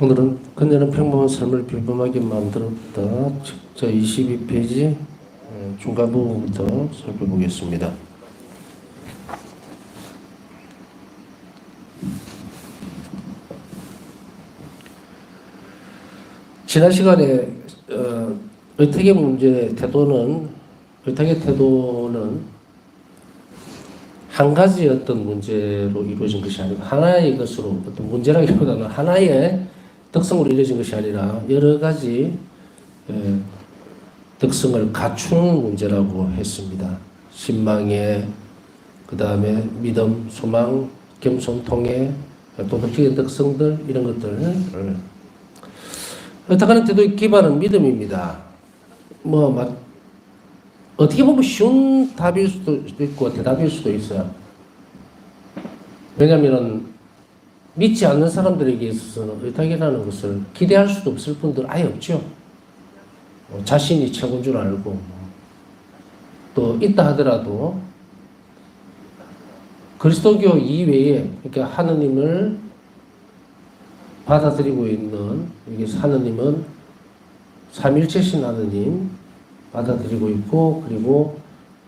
오늘은 그녀는 평범한 삶을 평범하게 만들었다. 책자 22페이지 중간 부분부터 살펴보겠습니다. 지난 시간에 의탁의 의탁의 태도는 한 가지 어떤 문제로 이루어진 것이 아니고 하나의 것으로 어떤 문제라기보다는 하나의 특성으로 이루어진 것이 아니라 여러 가지 특성을 갖추는 문제라고 했습니다. 신망에, 그 다음에 믿음, 소망, 겸손, 통해, 도덕적인 특성들 이런 것들을 의탁하는 태도의 기반은 믿음입니다. 어떻게 보면 쉬운 답일 수도 있고 대답일 수도 있어요. 왜냐하면 믿지 않는 사람들에게 있어서는 의탁이라는 것을 기대할 수도 없을 분들 아예 없죠. 자신이 최고인 줄 알고 또 있다 하더라도 그리스도교 이외에 그러니까 하느님을 받아들이고 있는 여기서 하느님은 삼일체신 하느님 받아들이고 있고 그리고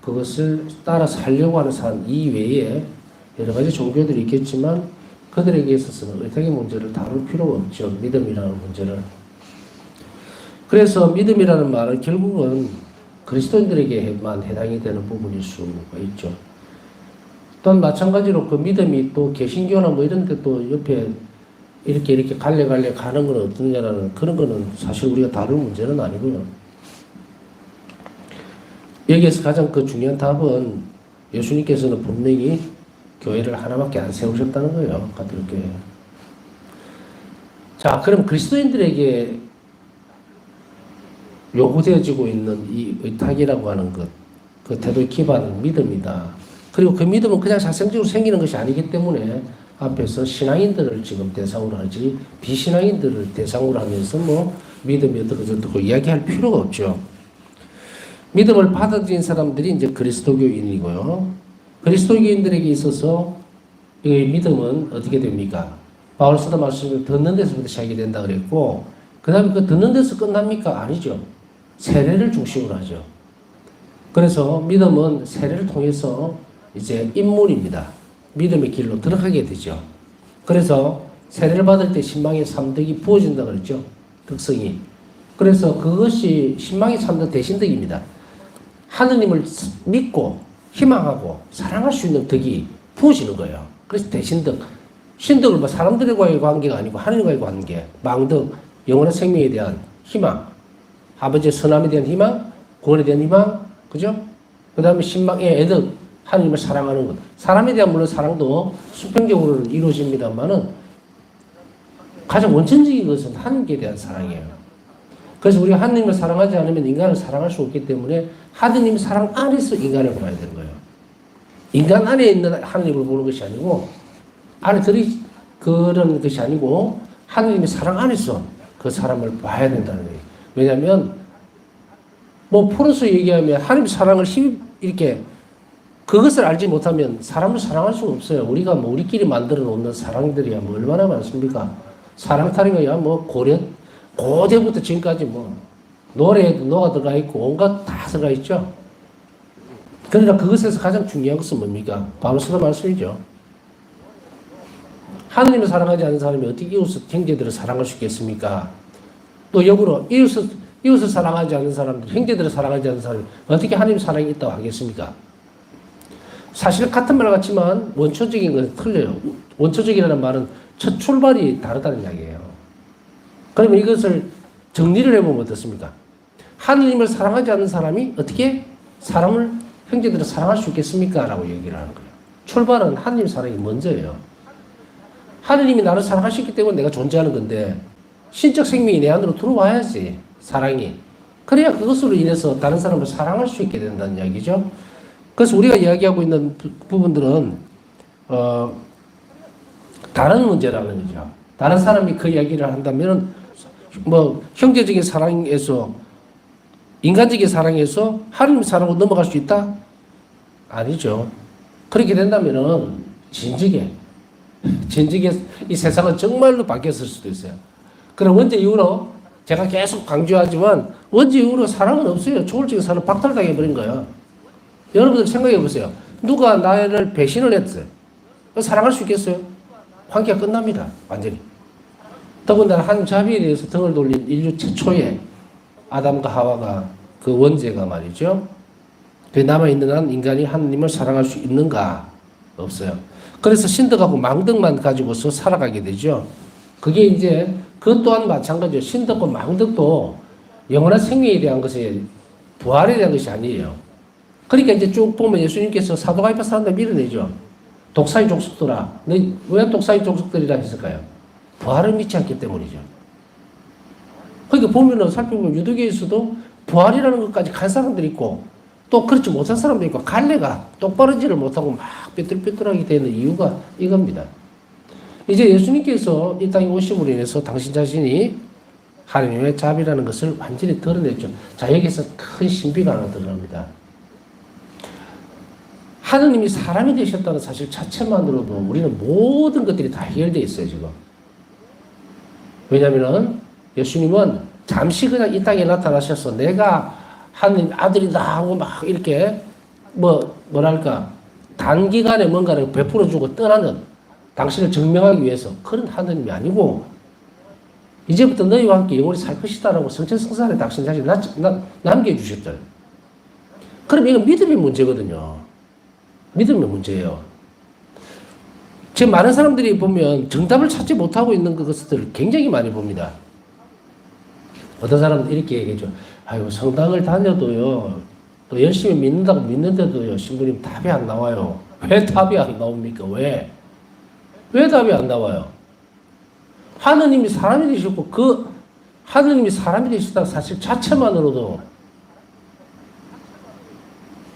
그것을 따라 살려고 하는 사람 이외에 여러 가지 종교들이 있겠지만 그들에게 있어서는 의탁의 문제를 다룰 필요가 없죠. 믿음이라는 문제를. 그래서 믿음이라는 말은 결국은 그리스도인들에게만 해당이 되는 부분일 수가 있죠. 또한 마찬가지로 그 믿음이 또 개신교나 이런 데 또 옆에 이렇게 갈래 가는 건 어떠냐라는 그런 거는 사실 우리가 다룰 문제는 아니고요. 여기에서 가장 그 중요한 답은 예수님께서는 분명히 교회를 하나밖에 안 세우셨다는 거예요. 가톨교회. 자, 그럼 그리스도인들에게 요구되어지고 있는 이 의탁이라고 하는 것, 그 태도의 기반은 믿음이다. 그리고 그 믿음은 그냥 자생적으로 생기는 것이 아니기 때문에 앞에서 신앙인들을 지금 대상으로 하지 비신앙인들을 대상으로 하면서 믿음이 어떻고 이야기할 필요가 없죠. 믿음을 받아들인 사람들이 이제 그리스도교인이고요. 그리스도교인들에게 있어서 이 믿음은 어떻게 됩니까? 바울서도 말씀을 듣는 데서부터 시작이 된다 그랬고 그 다음에 그 듣는 데서 끝납니까? 아니죠. 세례를 중심으로 하죠. 그래서 믿음은 세례를 통해서 이제 입문입니다. 믿음의 길로 들어가게 되죠. 그래서 세례를 받을 때 신망의 3덕이 부어진다 그랬죠. 특성이. 그래서 그것이 신망의 3덕 대신덕입니다. 하느님을 믿고 희망하고 사랑할 수 있는 덕이 부어지는 거예요. 그래서 대신덕. 신덕을 사람들과의 관계가 아니고 하느님과의 관계, 망덕, 영원한 생명에 대한 희망, 아버지의 선함에 대한 희망, 구원에 대한 희망, 그죠? 그 다음에 신망의 애덕, 하느님을 사랑하는 것. 사람에 대한 물론 사랑도 수평적으로는 이루어집니다만은 가장 원천적인 것은 하느님께 대한 사랑이에요. 그래서 우리가 하느님을 사랑하지 않으면 인간을 사랑할 수 없기 때문에 하느님 사랑 안에서 인간을 봐야 되는 거예요. 인간 안에 있는 하느님을 보는 것이 아니고 안에 그런 것이 아니고 하느님의 사랑 안에서 그 사람을 봐야 된다는 거예요. 왜냐하면 풀어서 얘기하면 하느님 사랑을 이렇게 그것을 알지 못하면 사람을 사랑할 수가 없어요. 우리가 우리끼리 만들어 놓는 사랑들이야 얼마나 많습니까? 사랑 타령이야 고대부터 지금까지 노래에도 노가 들어가 있고 온갖 다 들어가 있죠. 그러나 그것에서 가장 중요한 것은 뭡니까? 바울서도 말씀이죠. 하느님을 사랑하지 않는 사람이 어떻게 이웃 형제들을 사랑할 수 있겠습니까? 또 역으로 이웃을 사랑하지 않는 사람들, 형제들을 사랑하지 않는 사람이 어떻게 하느님 사랑이 있다고 하겠습니까? 사실 같은 말 같지만 원초적인 것은 틀려요. 원초적이라는 말은 첫 출발이 다르다는 이야기예요. 그러면 이것을 정리를 해보면 어떻습니까? 하느님을 사랑하지 않는 사람이 어떻게 형제들을 사랑할 수 있겠습니까? 라고 얘기를 하는 거예요. 출발은 하느님 사랑이 먼저예요. 하느님이 나를 사랑하셨기 때문에 내가 존재하는 건데 신적 생명이 내 안으로 들어와야지 사랑이. 그래야 그것으로 인해서 다른 사람을 사랑할 수 있게 된다는 이야기죠. 그래서 우리가 이야기하고 있는 부분들은 다른 문제라는 거죠. 다른 사람이 그 이야기를 한다면 형제적인 사랑에서 인간적인 사랑에서 하나님 사랑으로 넘어갈 수 있다? 아니죠. 그렇게 된다면은 진즉에 이 세상은 정말로 바뀌었을 수도 있어요. 그럼 원죄 이후로 제가 계속 강조하지만 원죄 이후로 사랑은 없어요. 초월적인 사랑 박탈당해버린 거야. 여러분들 생각해 보세요. 누가 나를 배신을 했어요. 사랑할 수 있겠어요? 관계가 끝납니다. 완전히. 더군다나 한 자비에 대해서 등을 돌린 인류 최초의 아담과 하와가 그 원죄가 말이죠. 그 남아있는 한 인간이 하나님을 사랑할 수 있는가? 없어요. 그래서 신덕하고 망덕만 가지고서 살아가게 되죠. 그게 이제 그것 또한 마찬가지죠. 신덕과 망덕도 영원한 생명에 대한 것이 부활에 대한 것이 아니에요. 그러니까 이제 쭉 보면 예수님께서 사도가입한 사람들 밀어내죠. 독사의 족속들아. 왜 독사의 족속들이라 했을까요? 부활을 믿지 않기 때문이죠. 그러니까 보면은 살펴보면 유대교에서도 부활이라는 것까지 간 사람들이 있고 또 그렇지 못한 사람도 있고 갈래가 똑바르지를 못하고 막 삐뚤삐뚤하게 되는 이유가 이겁니다. 이제 예수님께서 이 땅에 오심으로 인해서 당신 자신이 하나님의 자비라는 것을 완전히 드러냈죠. 자, 여기서 큰 신비가 하나 드러납니다. 하느님이 사람이 되셨다는 사실 자체만으로도 우리는 모든 것들이 다 해결되어 있어요, 지금. 왜냐면은 예수님은 잠시 그냥 이 땅에 나타나셔서 내가 하느님 아들이다 하고 막 이렇게 뭐랄까 단기간에 뭔가를 베풀어주고 떠나는 당신을 증명하기 위해서 그런 하느님이 아니고 이제부터 너희와 함께 영원히 살 것이다라고 성천성살에 당신 자신 남겨주셨잖아요. 그럼 이건 믿음의 문제거든요. 믿음의 문제예요. 지금 많은 사람들이 보면 정답을 찾지 못하고 있는 것들을 굉장히 많이 봅니다. 어떤 사람은 이렇게 얘기해줘. 아이고, 성당을 다녀도요, 또 열심히 믿는다고 믿는데도요, 신부님 답이 안 나와요. 왜 답이 안 나옵니까? 왜? 왜 답이 안 나와요? 하느님이 사람이 되셨고, 그 하느님이 사람이 되셨다는 사실 자체만으로도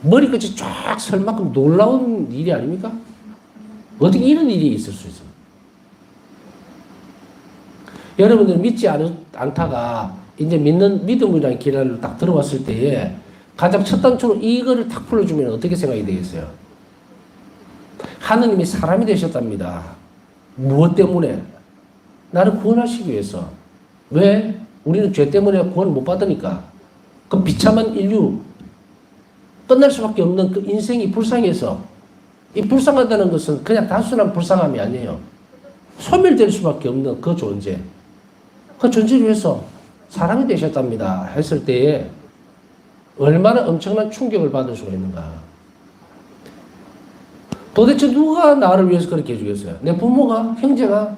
머리끝이 쫙 설 만큼 놀라운 일이 아닙니까? 어떻게 이런 일이 있을 수 있어요? 여러분들 믿지 않다가 이제 믿음이라는 길을 딱 들어왔을 때에 가장 첫 단추로 이거를 탁 풀어주면 어떻게 생각이 되겠어요? 하느님이 사람이 되셨답니다. 무엇 때문에? 나를 구원하시기 위해서. 왜? 우리는 죄 때문에 구원을 못 받으니까. 그 비참한 인류, 끝날 수밖에 없는 그 인생이 불쌍해서 이 불쌍하다는 것은 그냥 단순한 불쌍함이 아니에요. 소멸될 수밖에 없는 그 존재. 그 존재를 위해서 사람이 되셨답니다. 했을 때에 얼마나 엄청난 충격을 받을 수가 있는가. 도대체 누가 나를 위해서 그렇게 해주겠어요? 내 부모가? 형제가?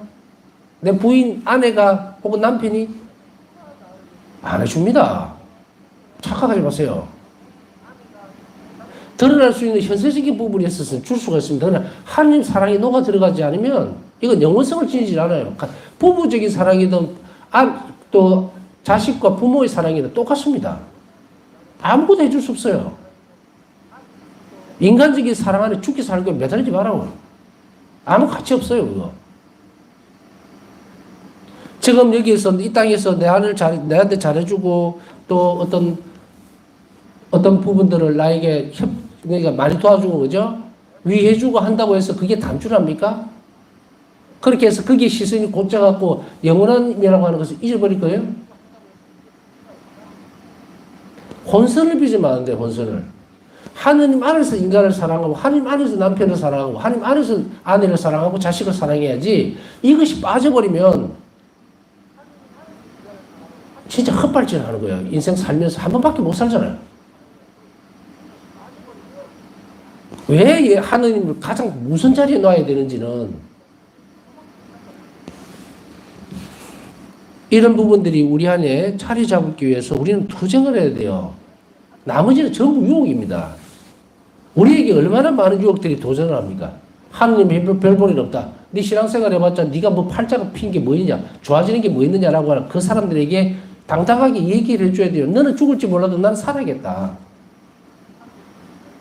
내 부인, 아내가? 혹은 남편이? 안 해줍니다. 착각하지 마세요. 드러날 수 있는 현세적인 부분이 있어서 줄 수가 있습니다. 그러나 하나님 사랑이 녹아 들어가지 않으면 이건 영원성을 지니지 않아요. 부부적인 사랑이든 또 자식과 부모의 사랑이든 똑같습니다. 아무것도 해줄 수 없어요. 인간적인 사랑 안에 죽기 살고 매달리지 말라고. 아무 가치 없어요, 그거. 지금 여기에서 이 땅에서 내한테 잘해주고 또 어떤 부분들을 나에게 그러니까 많이 도와주고 그죠? 위해주고 한다고 해서 그게 단추랍니까? 그렇게 해서 거기에 시선이 곱져갖고 영원한이라고 하는 것을 잊어버릴 거예요? 혼선을 빚으면 안 돼요, 혼선을. 하느님 안에서 인간을 사랑하고 하느님 안에서 남편을 사랑하고 하느님 안에서 아내를 사랑하고 자식을 사랑해야지 이것이 빠져버리면 진짜 헛발질 하는 거예요. 인생 살면서 한 번밖에 못 살잖아요. 왜 하느님을 가장 무슨 자리에 놔야 되는지는 이런 부분들이 우리 안에 자리 잡기 위해서 우리는 투쟁을 해야 돼요. 나머지는 전부 유혹입니다. 우리에게 얼마나 많은 유혹들이 도전을 합니까? 하느님이 별 볼 일 없다. 네 신앙생활 해봤자 네가 뭐 팔자가 핀 게 뭐 있냐, 좋아지는 게 뭐 있느냐라고 하는 그 사람들에게 당당하게 얘기를 해줘야 돼요. 너는 죽을지 몰라도 나는 살아야겠다.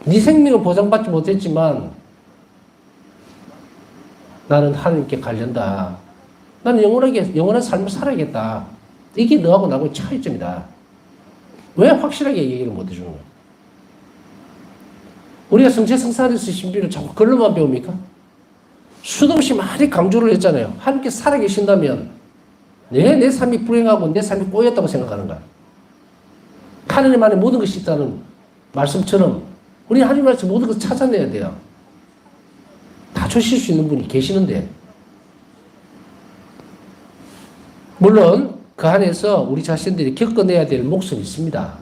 네 생명을 보장받지 못했지만 나는 하나님께 갈련다. 나는 영원한 삶을 살아야겠다. 이게 너하고 나하고의 차이점이다. 왜 확실하게 얘기를 못 해주는 거야? 우리가 성체성사에서 신비를 자꾸 글로만 배웁니까? 수도 없이 많이 강조를 했잖아요. 하나님께 살아계신다면 내 삶이 불행하고 내 삶이 꼬였다고 생각하는 거야. 하나님 안에 모든 것이 있다는 말씀처럼 우리 하나님 안에서 모든 것을 찾아내야 돼요. 다 주실 수 있는 분이 계시는데. 물론 그 안에서 우리 자신들이 겪어내야 될 몫은 있습니다.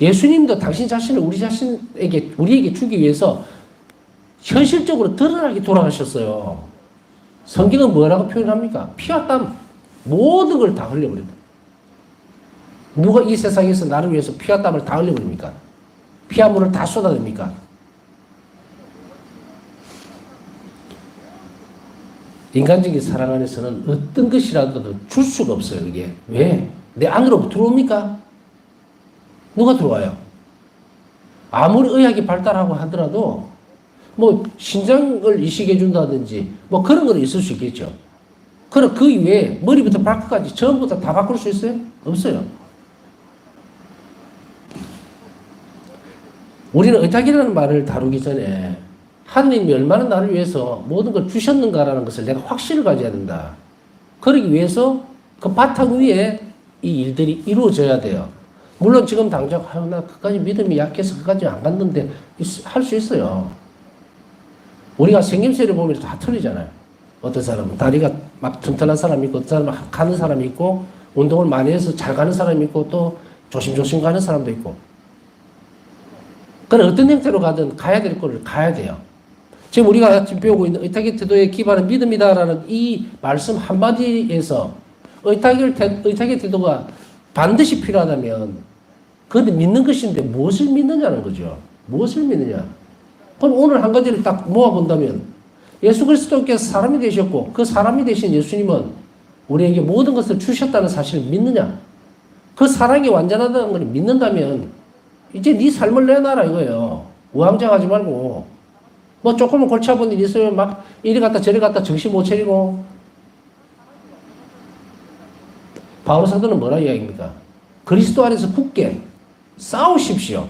예수님도 당신 자신을 우리에게 주기 위해서 현실적으로 드러나게 돌아가셨어요. 성경은 뭐라고 표현합니까? 피와 땀, 모든 걸 다 흘려버립니다. 누가 이 세상에서 나를 위해서 피와 땀을 다 흘려버립니까? 피와 물을 다 쏟아냅니까? 인간적인 사랑 안에서는 어떤 것이라도 줄 수가 없어요, 이게. 왜? 내 안으로 들어옵니까? 누가 들어와요? 아무리 의학이 발달하고 하더라도 뭐 신장을 이식해준다든지 뭐 그런 건 있을 수 있겠죠. 그럼 그 이외에 머리부터 발끝까지 전부 다 바꿀 수 있어요? 없어요. 우리는 의탁이라는 말을 다루기 전에 하느님이 얼마나 나를 위해서 모든 걸 주셨는가라는 것을 내가 확신을 가져야 된다. 그러기 위해서 그 바탕 위에 이 일들이 이루어져야 돼요. 물론 지금 당장 나 그까지 믿음이 약해서 그까지 안 갔는데 할 수 있어요. 우리가 생김새를 보면 다 틀리잖아요. 어떤 사람은 다리가 막 튼튼한 사람이 있고, 어떤 사람은 가는 사람이 있고, 운동을 많이 해서 잘 가는 사람이 있고, 또 조심조심 가는 사람도 있고. 그건 어떤 형태로 가든 가야 될 거를 가야 돼요. 지금 우리가 지금 배우고 있는 의탁의 태도에 기반한 믿음이다라는 이 말씀 한마디에서 의탁의 태도가 반드시 필요하다면 그런데 믿는 것인데 무엇을 믿느냐는 거죠. 무엇을 믿느냐. 그럼 오늘 한 가지를 딱 모아본다면 예수 그리스도께서 사람이 되셨고 그 사람이 되신 예수님은 우리에게 모든 것을 주셨다는 사실을 믿느냐. 그 사랑이 완전하다는 걸 믿는다면 이제 네 삶을 내놔라 이거예요. 우왕좌왕하지 말고 뭐 조금은 골치 아픈 일 있으면 막 이리 갔다 저리 갔다 정신 못 차리고. 바울 사도는 뭐라 이야기입니까? 그리스도 안에서 굳게 싸우십시오.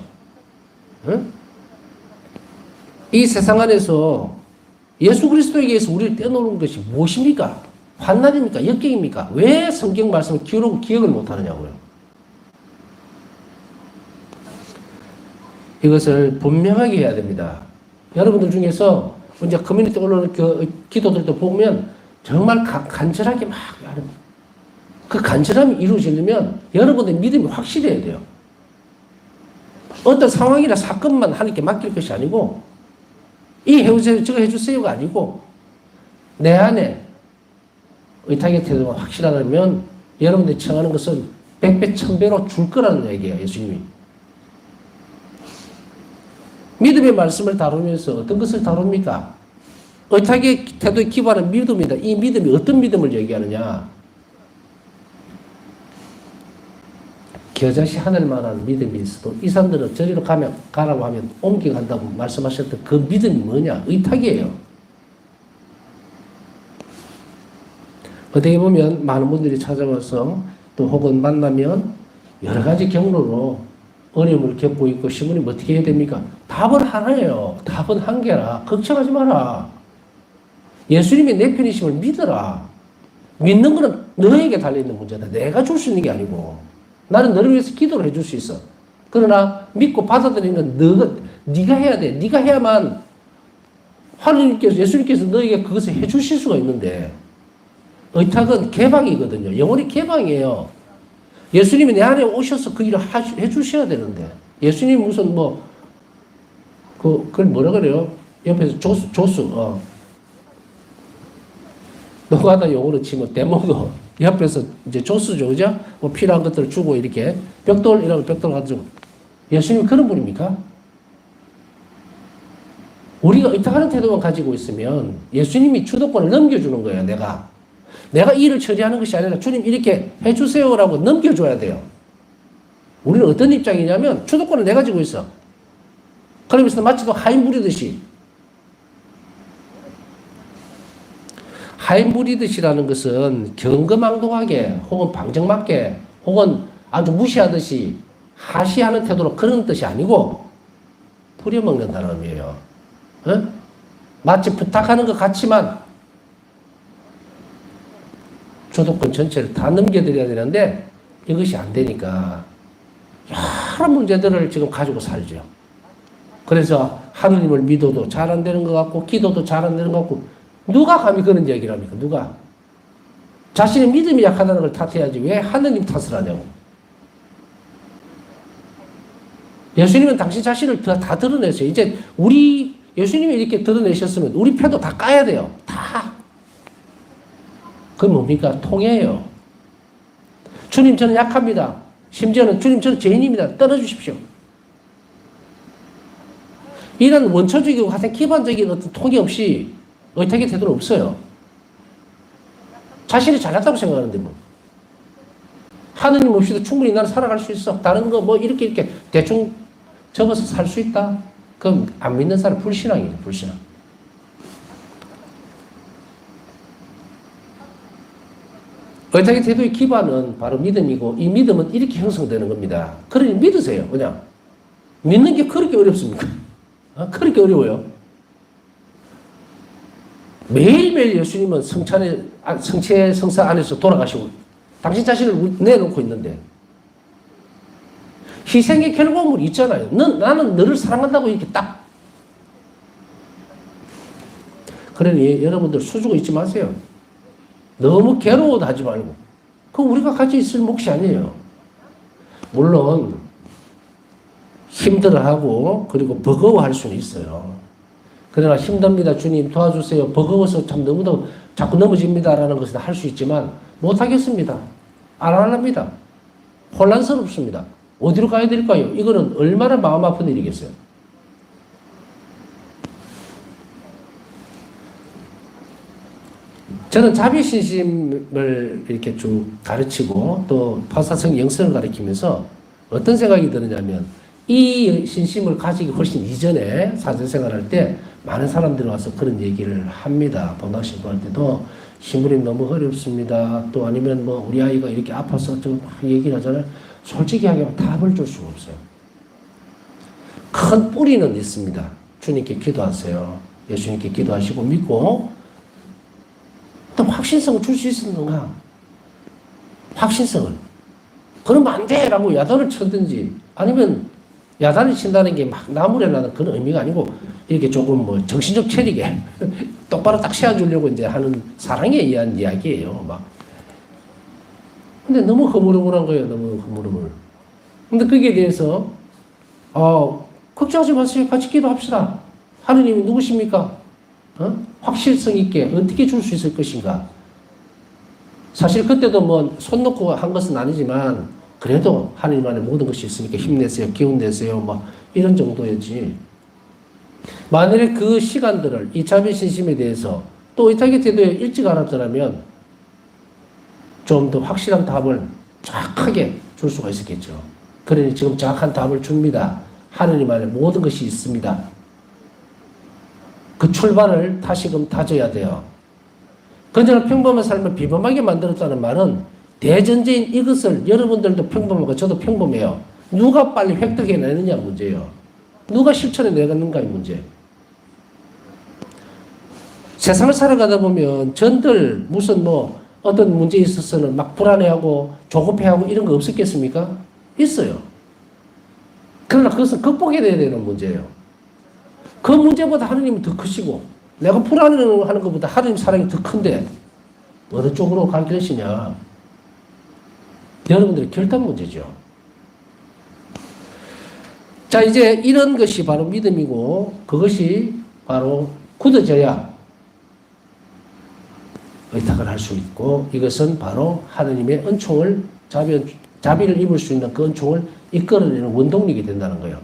응? 이 세상 안에서 예수 그리스도에게 의해서 우리를 떼놓는 것이 무엇입니까? 환난입니까? 역경입니까? 왜 성경 말씀을 기억을 못하느냐고요. 이것을 분명하게 해야 됩니다. 여러분들 중에서 이제 커뮤니티 올라오는 기도들도 보면 정말 간절하게 막 그 간절함이 이루어지려면 여러분의 믿음이 확실해야 돼요. 어떤 상황이나 사건만 하나님께 맡길 것이 아니고 이 해주세요, 저거 해주세요가 아니고 내 안에 의탁의 태도가 확실하다면 여러분들이 청하는 것은 100배, 1000배로 줄 거라는 얘기예요. 예수님이. 믿음의 말씀을 다루면서 어떤 것을 다룹니까? 의탁의 태도에 기반한 믿음이다. 이 믿음이 어떤 믿음을 얘기하느냐? 겨자씨 하늘만한 믿음이 있어도 이 사람들은 저리로 가라고 하면 옮겨간다고 말씀하셨던 그 믿음이 뭐냐? 의탁이에요. 어떻게 보면 많은 분들이 찾아와서 또 혹은 만나면 여러 가지 경로로 어려움을 겪고 있고 시부님 어떻게 해야 됩니까? 답은 하나예요. 답은 한 개라. 걱정하지 마라. 예수님이 내 편이심을 믿어라. 믿는 거는 너에게 달려있는 문제다. 내가 줄 수 있는 게 아니고. 나는 너를 위해서 기도를 해줄 수 있어. 그러나 믿고 받아들이는 네가 해야 돼. 네가 해야만 하나님께서 예수님께서 너에게 그것을 해주실 수가 있는데 의탁은 개방이거든요. 영원히 개방이에요. 예수님이 내 안에 오셔서 그 일을 해주셔야 되는데 예수님 무슨 그걸 뭐라 그래요? 옆에서 조수 노가다 용어로 치면 대모도 옆에서 이제 조수죠, 그죠? 뭐 필요한 것들을 주고 이렇게 벽돌 이라고 벽돌 가지고 예수님이 그런 분입니까? 우리가 의탁하는 태도만 가지고 있으면 예수님이 주도권을 넘겨주는 거예요. 내가 이 일을 처리하는 것이 아니라 주님 이렇게 해주세요라고 넘겨줘야 돼요. 우리는 어떤 입장이냐면 주도권을 내가 가지고 있어. 그러면서 마치 또 하인 부리듯이. 하인 부리듯이라는 것은 경거망동하게 혹은 방정맞게 혹은 아주 무시하듯이 하시하는 태도로 그런 뜻이 아니고 부려먹는다는 의미예요. 마치 부탁하는 것 같지만 주도권 전체를 다 넘겨드려야 되는데 이것이 안 되니까 여러 문제들을 지금 가지고 살죠. 그래서 하느님을 믿어도 잘 안 되는 것 같고 기도도 잘 안 되는 것 같고 누가 감히 그런 얘기를 합니까? 누가? 자신의 믿음이 약하다는 걸 탓해야지 왜 하느님 탓을 하냐고. 예수님은 당신 자신을 다 드러내세요. 이제 예수님이 이렇게 드러내셨으면 우리 패도 다 까야 돼요. 다. 그건 뭡니까? 통해요. 주님 저는 약합니다. 심지어는 주님 저는 죄인입니다. 떨어주십시오. 이런 원초적이고 하여튼 기반적인 어떤 통이 없이 의탁의 태도는 없어요. 자신이 잘났다고 생각하는데 뭐. 하느님 없이도 충분히 나는 살아갈 수 있어. 다른 거 뭐 이렇게 대충 접어서 살 수 있다. 그럼 안 믿는 사람 불신앙이에요. 불신앙. 의탁의 태도의 기반은 바로 믿음이고 이 믿음은 이렇게 형성되는 겁니다. 그러니 믿으세요. 그냥. 믿는 게 그렇게 어렵습니까? 그렇게 어려워요. 매일매일 예수님은 성체 성사 안에서 돌아가시고 당신 자신을 내놓고 있는데 희생의 결과물이 있잖아요. 나는 너를 사랑한다고 이렇게 딱. 그러니 여러분들 수주고 있지 마세요. 너무 괴로워도 하지 말고. 그거 우리가 같이 있을 몫이 아니에요. 물론 힘들어하고 그리고 버거워할 수는 있어요. 그러나 힘듭니다. 주님 도와주세요. 버거워서 참 너무도 자꾸 넘어집니다라는 것을 할 수 있지만 못하겠습니다. 안 합니다. 혼란스럽습니다. 어디로 가야 될까요? 이거는 얼마나 마음 아픈 일이겠어요. 저는 자비신심을 이렇게 쭉 가르치고 또 파사성 영성을 가르치면서 어떤 생각이 드느냐면 이 신심을 가지기 훨씬 이전에 사제생활할 때 많은 사람들이 와서 그런 얘기를 합니다. 본당 신고할 때도 신부님 너무 어렵습니다. 또 아니면 뭐 우리 아이가 이렇게 아파서 좀 얘기를 하잖아요. 솔직히 하면 답을 줄 수가 없어요. 큰 뿌리는 있습니다. 주님께 기도하세요. 예수님께 기도하시고 믿고 또 확신성을 줄 수 있었는가? 확신성을. 그러면 안 돼! 라고 야단을 치든지 아니면 야단을 친다는 게 막 나무래라는 그런 의미가 아니고 이렇게 조금 뭐 정신적 체력에 똑바로 딱 세워주려고 이제 하는 사랑에 의한 이야기예요. 막. 근데 너무 허물허물한 거예요. 너무 허물허물. 근데 거기에 대해서 걱정하지 마세요. 같이 기도합시다. 하느님이 누구십니까? 확실성 있게 어떻게 줄 수 있을 것인가? 사실 그때도 뭐 손 놓고 한 것은 아니지만 그래도 하느님 안에 모든 것이 있으니까 힘내세요. 기운 내세요. 뭐 이런 정도였지. 만일에 그 시간들을 이 자비신심에 대해서 또 의탁의 태도에 일찍 알았더라면 좀 더 확실한 답을 정확하게 줄 수가 있었겠죠. 그러니 지금 정확한 답을 줍니다. 하느님 안에 모든 것이 있습니다. 그 출발을 다시금 다져야 돼요. 그저는 평범한 삶을 비범하게 만들었다는 말은 대전제인 이것을 여러분들도 평범하고 저도 평범해요. 누가 빨리 획득해내느냐 문제예요. 누가 실천해내는가의 문제. 세상을 살아가다 보면 전들 무슨 뭐 어떤 문제에 있어서는 막 불안해하고 조급해하고 이런 거 없었겠습니까? 있어요. 그러나 그것은 극복해야 되는 문제예요. 그 문제보다 하느님은 더 크시고 내가 불안해하는 것보다 하느님 사랑이 더 큰데 어느 쪽으로 갈 것이냐. 여러분들의 결단 문제죠. 자, 이제 이런 것이 바로 믿음이고 그것이 바로 굳어져야 의탁을 할 수 있고 이것은 바로 하느님의 은총을 자비를 입을 수 있는 그 은총을 이끌어내는 원동력이 된다는 거예요.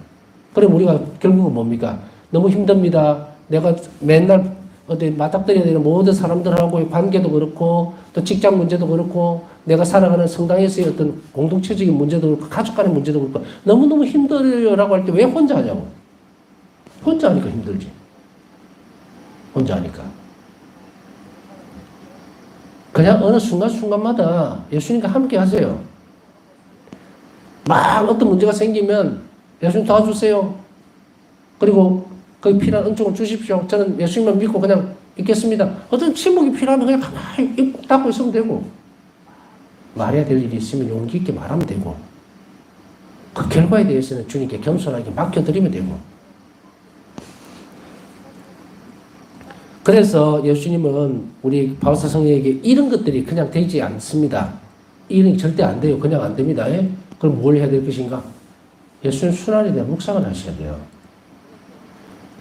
그럼 우리가 결국은 뭡니까? 너무 힘듭니다. 내가 맨날 어디 맞닥뜨려야 되는 모든 사람들하고의 관계도 그렇고 또 직장 문제도 그렇고 내가 살아가는 성당에서의 어떤 공동체적인 문제도 그렇고 가족 간의 문제도 그렇고 너무너무 힘들어라고 할 때 왜 혼자 하냐고. 혼자 하니까 힘들지. 혼자 하니까. 그냥 어느 순간순간마다 예수님과 함께 하세요. 막 어떤 문제가 생기면 예수님 도와주세요. 그리고 그 필요한 은총을 주십시오. 저는 예수님만 믿고 그냥 있겠습니다. 어떤 침묵이 필요하면 그냥 가만히 입 닫고 있으면 되고 말해야 될 일이 있으면 용기 있게 말하면 되고, 그 결과에 대해서는 주님께 겸손하게 맡겨드리면 되고. 그래서 예수님은 우리 바울사 성령에게 이런 것들이 그냥 되지 않습니다. 이런 절대 안 돼요. 그냥 안 됩니다. 예? 그럼 뭘 해야 될 것인가? 예수님 순환에 대한 묵상을 하셔야 돼요.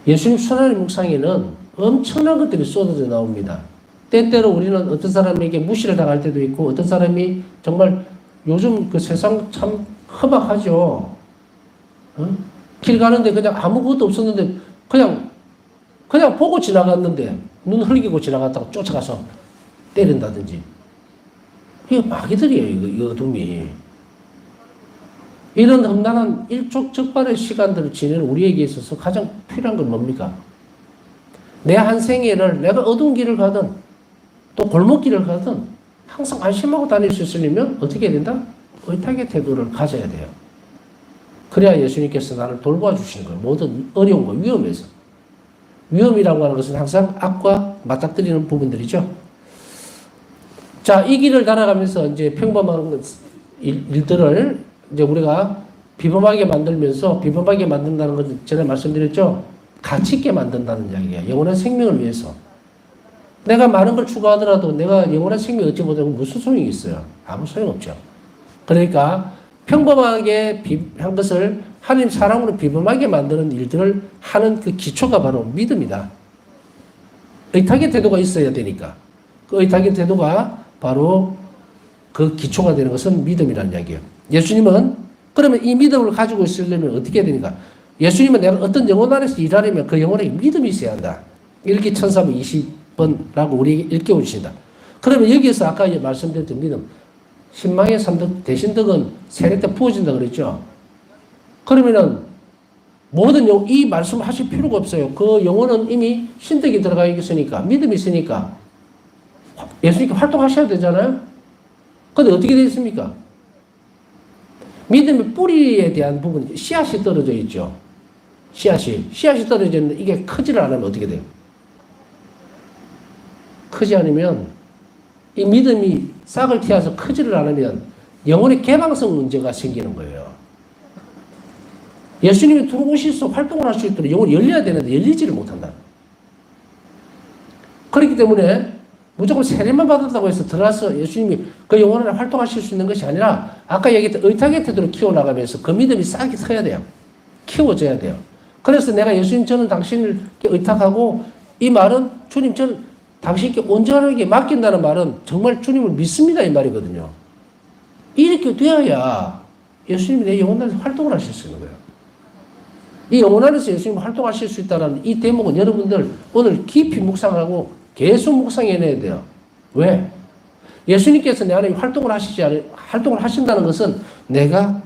예수님 순환의 묵상에는 엄청난 것들이 쏟아져 나옵니다. 때때로 우리는 어떤 사람에게 무시를 당할 때도 있고, 어떤 사람이 정말 요즘 그 세상 참 험악하죠. 어? 길 가는데 그냥 아무것도 없었는데 그냥 보고 지나갔는데 눈 흘기고 지나갔다가 쫓아가서 때린다든지. 이게 마귀들이에요. 이 어둠이. 이런 험난한 일촉즉발의 시간들을 지내는 우리에게 있어서 가장 필요한 건 뭡니까? 내 한 생애를 내가 어두운 길을 가든 또 골목길을 가든 항상 안심하고 다닐 수 있으려면 어떻게 해야 된다? 의탁의 태도를 가져야 돼요. 그래야 예수님께서 나를 돌보아 주시는 거예요. 모든 어려운 거, 위험에서. 위험이라고 하는 것은 항상 악과 맞닥뜨리는 부분들이죠. 자, 이 길을 날아가면서 이제 평범한 일들을 이제 우리가 비범하게 만들면서, 비범하게 만든다는 것은 전에 말씀드렸죠. 가치 있게 만든다는 이야기예요. 영원한 생명을 위해서. 내가 많은 걸 추구하더라도 내가 영원한 생명을 얻지 못하면 무슨 소용이 있어요? 아무 소용없죠. 그러니까 평범하게 한 것을 하나님 사랑으로 비범하게 만드는 일들을 하는 그 기초가 바로 믿음이다. 의탁의 태도가 있어야 되니까. 그 의탁의 태도가 바로 그 기초가 되는 것은 믿음이라는 이야기예요. 예수님은 그러면 이 믿음을 가지고 있으려면 어떻게 해야 되는가? 예수님은 내가 어떤 영혼 안에서 일하려면 그 영혼에 믿음이 있어야 한다. 일기 1320번라고 우리에게 일깨워주신다. 그러면 여기에서 아까 말씀드렸던 믿음, 신망의 삼덕 대신 덕은 세례 때 부어진다 그랬죠. 그러면은 모든 이 말씀을 하실 필요가 없어요. 그 영혼은 이미 신덕이 들어가 있으니까, 믿음이 있으니까 예수님께 활동하셔야 되잖아요. 그런데 어떻게 되어 있습니까? 믿음의 뿌리에 대한 부분, 씨앗이 떨어져 있죠. 씨앗이 떨어져 있는데 이게 크지를 않으면 어떻게 돼요? 크지 않으면 이 믿음이 싹을 틔워서 크지를 않으면 영혼의 개방성 문제가 생기는 거예요. 예수님이 들어오셔서 활동을 할 수 있도록 영혼이 열려야 되는데 열리지를 못한다. 그렇기 때문에 무조건 세례만 받았다고 해서 들어와서 예수님이 그 영혼 안에 활동하실 수 있는 것이 아니라 아까 얘기했던 의탁의 태도를 키워나가면서 그 믿음이 싹이 서야 돼요. 키워져야 돼요. 그래서 내가 예수님 저는 당신을 의탁하고, 이 말은 주님 저는 당신께 온전하게 맡긴다는 말은 정말 주님을 믿습니다 이 말이거든요. 이렇게 되어야 예수님이 내 영혼 안에서 활동을 하실 수 있는 거예요. 이 영혼 안에서 예수님이 활동하실 수 있다는 이 대목은 여러분들 오늘 깊이 묵상하고 계속 묵상해내야 돼요. 왜? 예수님께서 내 안에 활동을 하신다는 것은 내가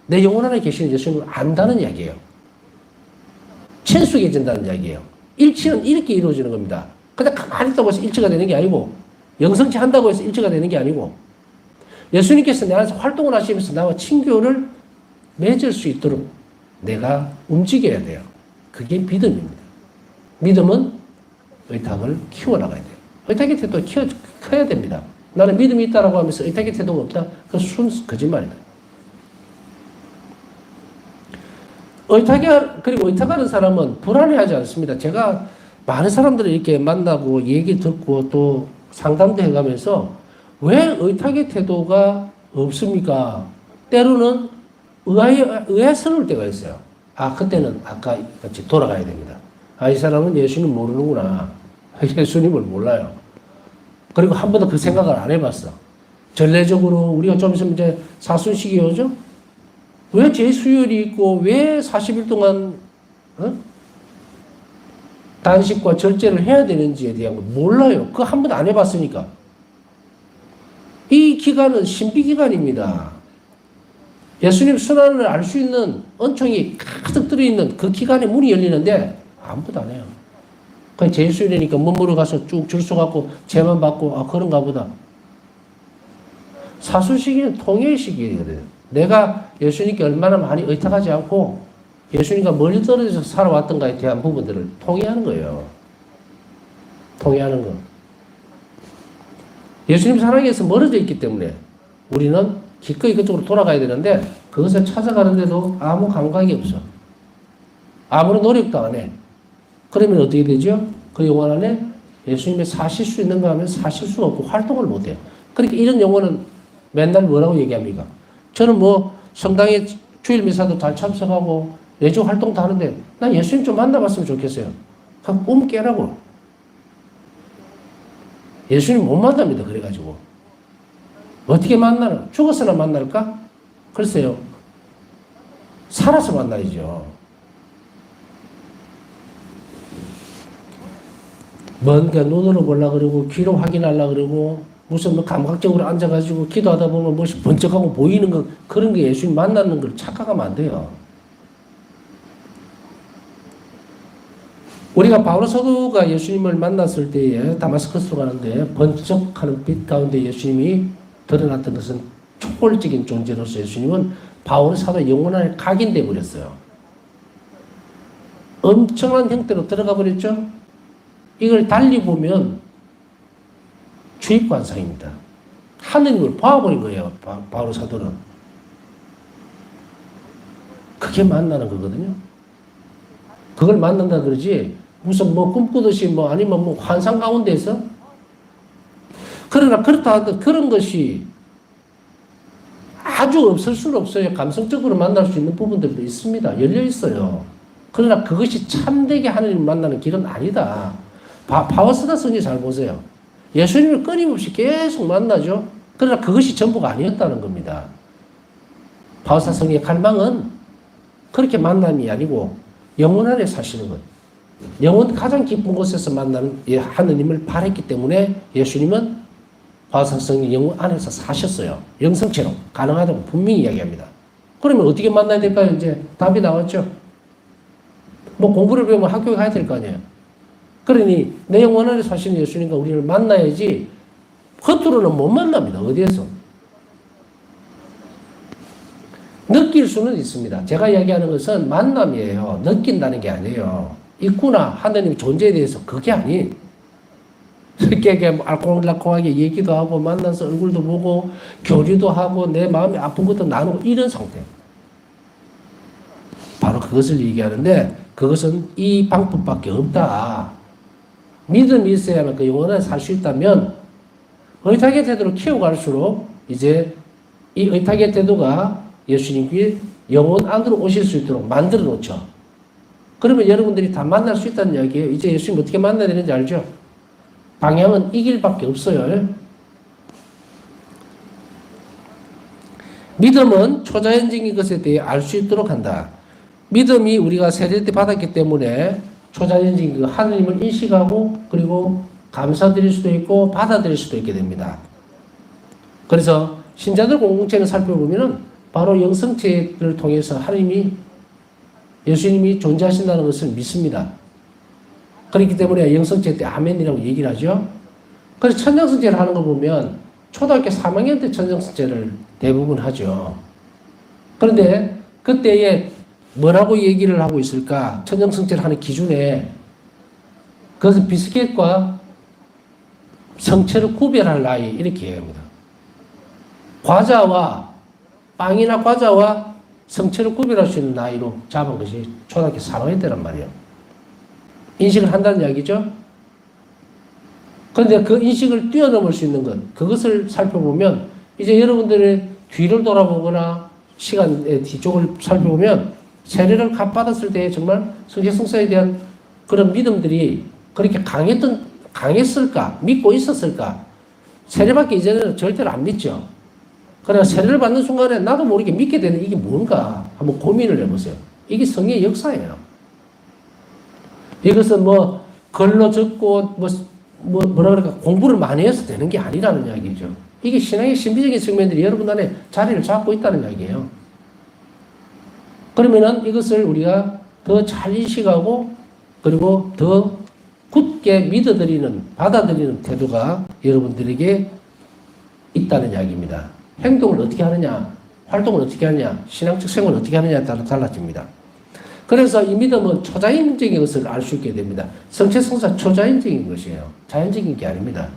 내 영혼 안에 계시는 예수님을 안다는 이야기예요. 친숙해진다는 이야기예요. 일치는 이렇게 이루어지는 겁니다. 그냥 가만히 있다고 해서 일치가 되는 게 아니고, 영성치 한다고 해서 일치가 되는 게 아니고, 예수님께서 내 안에서 활동을 하시면서 나와 친교를 맺을 수 있도록 내가 움직여야 돼요. 그게 믿음입니다. 믿음은 의탁을 키워나가야 돼요. 의탁의 태도 커야 됩니다. 나는 믿음이 있다라고 하면서 의탁의 태도가 없다? 그건 거짓말이다. 그리고 의탁하는 사람은 불안해하지 않습니다. 제가 많은 사람들을 이렇게 만나고 얘기 듣고 또 상담도 해가면서 왜 의탁의 태도가 없습니까? 때로는 의아스러울 때가 있어요. 그때는 아까 같이 돌아가야 됩니다. 이 사람은 예수님 모르는구나. 예수님을 몰라요. 그리고 한 번도 그 생각을 안 해봤어. 전례적으로 우리가 좀 있으면 이제 사순식이 오죠? 왜 제수율이 있고 왜 40일 동안 단식과 절제를 해야 되는지에 대한 걸 몰라요. 그거 한 번도 안 해봤으니까. 이 기간은 신비기간입니다. 예수님 순환을 알 수 있는 은총이 가득 들어있는 그 기간에 문이 열리는데 아무것도 안 해요. 그냥 제수율이니까 문무로 가서 쭉 줄 서갖고 제만 받고 그런가 보다. 사수시기는 통일 시기거든요. 내가 예수님께 얼마나 많이 의탁하지 않고 예수님과 멀리 떨어져서 살아왔던가에 대한 부분들을 통회하는 거예요. 통회하는 거. 예수님 사랑에서 멀어져 있기 때문에 우리는 기꺼이 그쪽으로 돌아가야 되는데 그것을 찾아가는데도 아무 감각이 없어. 아무런 노력도 안 해. 그러면 어떻게 되죠? 그 영혼 안에 예수님의 사실 수 있는가 하면 사실 수 없고 활동을 못 해요. 그러니까 이런 영혼은 맨날 뭐라고 얘기합니까? 저는 뭐 성당에 주일 미사도 잘 참석하고 외주 활동도 하는데 난 예수님 좀 만나봤으면 좋겠어요. 꿈 깨라고. 예수님 못 만납니다. 그래가지고. 어떻게 만나나? 죽어서나 만날까? 글쎄요. 살아서 만나야죠. 뭔가 눈으로 보려고 그러고 귀로 확인하려고 그러고 무슨 뭐 감각적으로 앉아가지고 기도하다 보면 무엇이 번쩍하고 보이는 거 그런 게 예수님 만나는 걸 착각하면 안 돼요. 우리가 바울 사도가 예수님을 만났을 때에 다마스커스로 가는데 번쩍하는 빛 가운데 예수님이 드러났던 것은 촉골적인 존재로서 예수님은 바울 사도의 영혼 안에 각인돼 버렸어요. 엄청난 형태로 들어가 버렸죠. 이걸 달리 보면 주입관상입니다. 하느님을 봐버린 거예요. 바울 사도는. 그게 만나는 거거든요. 그걸 만난다 그러지 무슨 뭐 꿈꾸듯이 뭐 아니면 뭐 환상 가운데서 그러나 그렇다 하더라도 그런 것이 아주 없을 수는 없어요. 감성적으로 만날 수 있는 부분들도 있습니다. 열려 있어요. 그러나 그것이 참되게 하느님을 만나는 길은 아니다. 바워스다 성경 잘 보세요. 예수님을 끊임없이 계속 만나죠. 그러나 그것이 전부가 아니었다는 겁니다. 바워스다 성경의 갈망은 그렇게 만남이 아니고 영혼 안에 사시는 것. 영혼 가장 깊은 곳에서 만나는 하느님을 바랬기 때문에 예수님은 바워스다 성경 영혼 안에서 사셨어요. 영성체로 가능하다고 분명히 이야기합니다. 그러면 어떻게 만나야 될까요? 이제 답이 나왔죠. 뭐 공부를 배우면 학교에 가야 될 거 아니에요. 그러니 내 영혼 안에 사시는 예수님과 우리를 만나야지 겉으로는 못 만납니다. 어디에서? 느낄 수는 있습니다. 제가 이야기하는 것은 만남이에요. 느낀다는 게 아니에요. 있구나. 하느님 존재에 대해서 그게 아니. 이렇게 알콩달콩하게 얘기도 하고 만나서 얼굴도 보고 교류도 하고 내 마음이 아픈 것도 나누고 이런 상태. 바로 그것을 얘기하는데 그것은 이 방법밖에 없다. 믿음이 있어야만 그 영혼을 살 수 있다면 의탁의 태도를 키워갈수록 이제 이 의탁의 태도가 예수님께 영혼 안으로 오실 수 있도록 만들어 놓죠. 그러면 여러분들이 다 만날 수 있다는 이야기예요. 이제 예수님 어떻게 만나야 되는지 알죠? 방향은 이 길밖에 없어요. 믿음은 초자연적인 것에 대해 알 수 있도록 한다. 믿음이 우리가 세례 때 받았기 때문에 초자연적인 그 하느님을 인식하고 그리고 감사드릴 수도 있고 받아들일 수도 있게 됩니다. 그래서 신자들 공동체를 살펴보면은 바로 영성체를 통해서 하느님이 예수님이 존재하신다는 것을 믿습니다. 그렇기 때문에 영성체 때 아멘이라고 얘기를 하죠. 그래서 천정성체를 하는 거 보면 초등학교 3학년 때 천정성체를 대부분 하죠. 그런데 그때에 뭐라고 얘기를 하고 있을까? 천정성체를 하는 기준에 그것은 비스켓과 성체를 구별할 나이 이렇게 얘기합니다. 과자와 빵이나 과자와 성체를 구별할 수 있는 나이로 잡은 것이 초등학교 3학년 때란 말이에요. 인식을 한다는 이야기죠. 그런데 그 인식을 뛰어넘을 수 있는 것, 그것을 살펴보면 이제 여러분들의 뒤를 돌아보거나 시간의 뒤쪽을 살펴보면 세례를 받았을 때 정말 성제성사에 대한 그런 믿음들이 그렇게 강했을까? 믿고 있었을까? 세례받기 이전에는 절대로 안 믿죠. 그러나 세례를 받는 순간에 나도 모르게 믿게 되는 이게 뭔가 한번 고민을 해보세요. 이게 성의 역사예요. 이것은 뭐 글로 적고 뭐라 그럴까 공부를 많이 해서 되는 게 아니라는 이야기죠. 이게 신앙의 신비적인 측면들이 여러분 안에 자리를 잡고 있다는 이야기예요. 그러면은 이것을 우리가 더 잘 인식하고 그리고 더 굳게 받아들이는 태도가 여러분들에게 있다는 이야기입니다. 행동을 어떻게 하느냐, 활동을 어떻게 하느냐, 신앙적 생활을 어떻게 하느냐에 따라 달라집니다. 그래서 이 믿음은 초자연적인 것을 알 수 있게 됩니다. 성체성사 초자연적인 것이에요. 자연적인 게 아닙니다.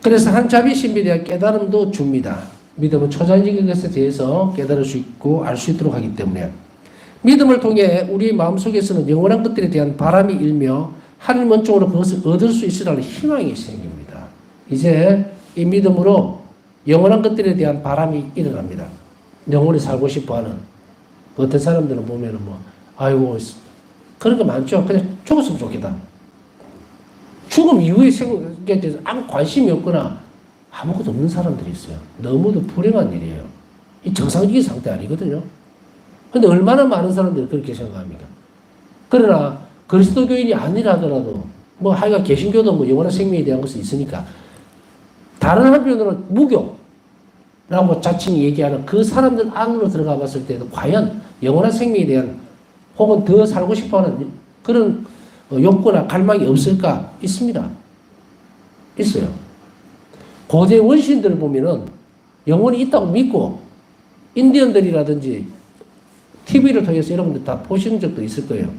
그래서 한 자비심에 대한 깨달음도 줍니다. 믿음은 초자연적인 것에 대해서 깨달을 수 있고 알 수 있도록 하기 때문에 믿음을 통해 우리 마음속에서는 영원한 것들에 대한 바람이 일며 하나님 은총으로 그것을 얻을 수 있으라는 희망이 생깁니다. 이제 이 믿음으로 영원한 것들에 대한 바람이 일어납니다. 영원히 살고 싶어하는 어떤 사람들은 보면은 아이고 그런 거 많죠. 그냥 죽었으면 좋겠다. 죽음 이후의 생각에 대해서 아무 관심이 없거나 아무것도 없는 사람들이 있어요. 너무도 불행한 일이에요. 이 정상적인 상태 아니거든요. 근데 얼마나 많은 사람들이 그렇게 생각합니까? 그러나 그리스도교인이 아니라 하더라도 하여간 개신교도 영원한 생명에 대한 것이 있으니까 다른 한편으로는 무교라고 자칭이 얘기하는 그 사람들 안으로 들어가 봤을 때도 과연 영원한 생명에 대한 혹은 더 살고 싶어하는 그런 욕구나 갈망이 없을까? 있습니다. 있어요. 고대 원시인들을 보면은 영혼이 있다고 믿고 인디언들이라든지 TV를 통해서 여러분들 다 보신 적도 있을 거예요.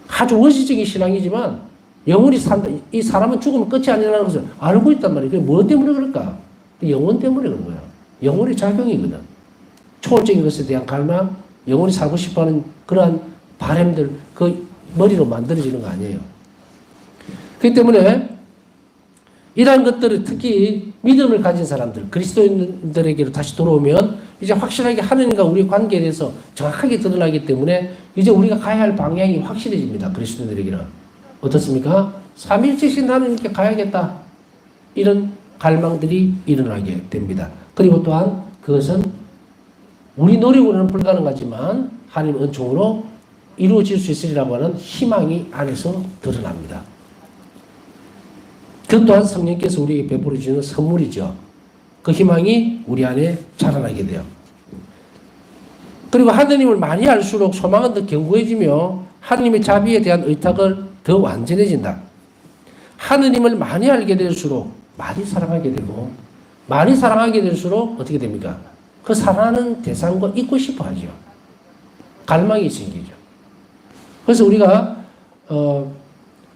아주 원시적인 신앙이지만 영혼이 산다. 이 사람은 죽으면 끝이 아니라는 것을 알고 있단 말이에요. 그게 뭐 때문에 그럴까? 영혼 때문에 그런 거예요. 영혼의 작용이거든. 초월적인 것에 대한 갈망, 영혼이 살고 싶어하는 그러한 바람들, 그 머리로 만들어지는 거 아니에요. 그렇기 때문에 이러한 것들을 특히 믿음을 가진 사람들, 그리스도인들에게로 다시 돌아오면 이제 확실하게 하느님과 우리의 관계에 대해서 정확하게 드러나기 때문에 이제 우리가 가야 할 방향이 확실해집니다. 그리스도인들에게는. 어떻습니까? 삼위일체신 하느님께 가야겠다. 이런 갈망들이 일어나게 됩니다. 그리고 또한 그것은 우리 노력으로는 불가능하지만 하나님의 은총으로 이루어질 수 있으리라고 하는 희망이 안에서 드러납니다. 그 또한 성령께서 우리에게 베풀어 주시는 선물이죠. 그 희망이 우리 안에 자라나게 돼요. 그리고 하느님을 많이 알수록 소망은 더 견고해지며 하느님의 자비에 대한 의탁을 더 완전해진다. 하느님을 많이 알게 될수록 많이 사랑하게 되고 많이 사랑하게 될수록 어떻게 됩니까? 그 사랑하는 대상과 있고 싶어 하죠. 갈망이 생기죠. 그래서 우리가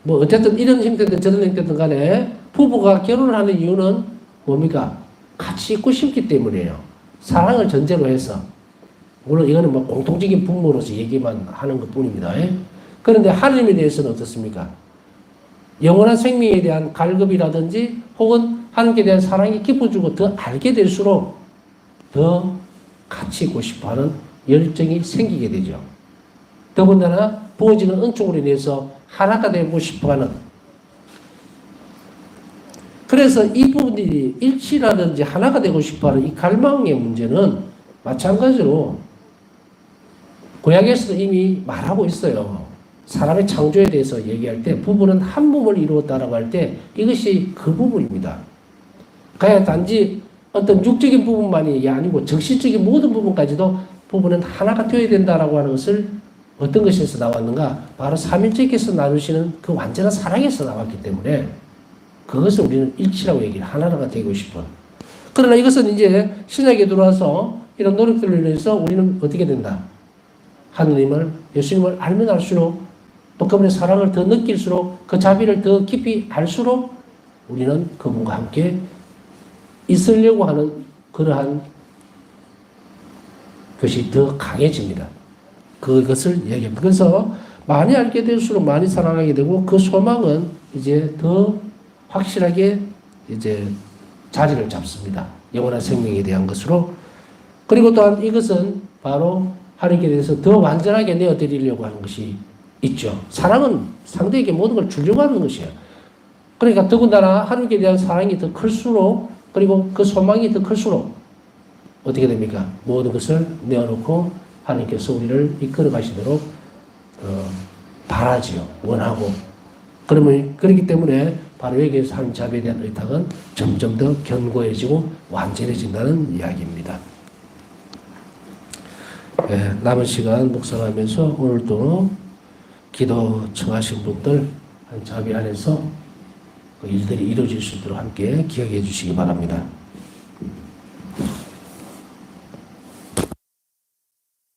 어쨌든 이런 형태든 저런 형태든 간에 부부가 결혼을 하는 이유는 뭡니까? 같이 있고 싶기 때문이에요. 사랑을 전제로 해서. 물론 이거는 공통적인 부모로서 얘기만 하는 것 뿐입니다. 그런데 하나님에 대해서는 어떻습니까? 영원한 생명에 대한 갈급이라든지 혹은 하나님께 대한 사랑이 깊어지고 더 알게 될수록 더 같이 있고 싶어 하는 열정이 생기게 되죠. 더군다나 부어지는 은총으로 인해서 하나가 되고 싶어하는. 그래서 이 부분들이 일치라든지 하나가 되고 싶어하는 이 갈망의 문제는 마찬가지로 구약에서도 이미 말하고 있어요. 사람의 창조에 대해서 얘기할 때 부부는 한 몸을 이루었다라고 할 때 이것이 그 부분입니다. 그냥 단지 어떤 육적인 부분만이 아니고 정신적인 모든 부분까지도 부부는 하나가 되어야 된다라고 하는 것을 어떤 것에서 나왔는가? 바로 삼위일체께서 나누시는 그 완전한 사랑에서 나왔기 때문에 그것을 우리는 일치라고 얘기를 하나가 되고 싶어. 그러나 이것은 이제 신약에 들어와서 이런 노력들로 인해서 우리는 어떻게 된다? 하느님을, 예수님을 알면 알수록 또 그분의 사랑을 더 느낄수록 그 자비를 더 깊이 알수록 우리는 그분과 함께 있으려고 하는 그러한 것이 더 강해집니다. 그것을 얘기합니다. 그래서 많이 알게 될수록 많이 사랑하게 되고 그 소망은 이제 더 확실하게 이제 자리를 잡습니다. 영원한 생명에 대한 것으로. 그리고 또한 이것은 바로 하나님께 대해서 더 완전하게 내어드리려고 하는 것이 있죠. 사랑은 상대에게 모든 걸 주려고 하는 것이에요. 그러니까 더군다나 하나님께 대한 사랑이 더 클수록 그리고 그 소망이 더 클수록 어떻게 됩니까? 모든 것을 내어놓고 하나님께서 우리를 이끌어 가시도록 바라지요. 원하고. 그러면 그렇기 때문에 바로 여기에서 하나님 자비에 대한 의탁은 점점 더 견고해지고 완전해진다는 이야기입니다. 네, 남은 시간 묵상하면서 오늘도 기도 청하신 분들 자비 안에서 그 일들이 이루어질 수 있도록 함께 기억해 주시기 바랍니다.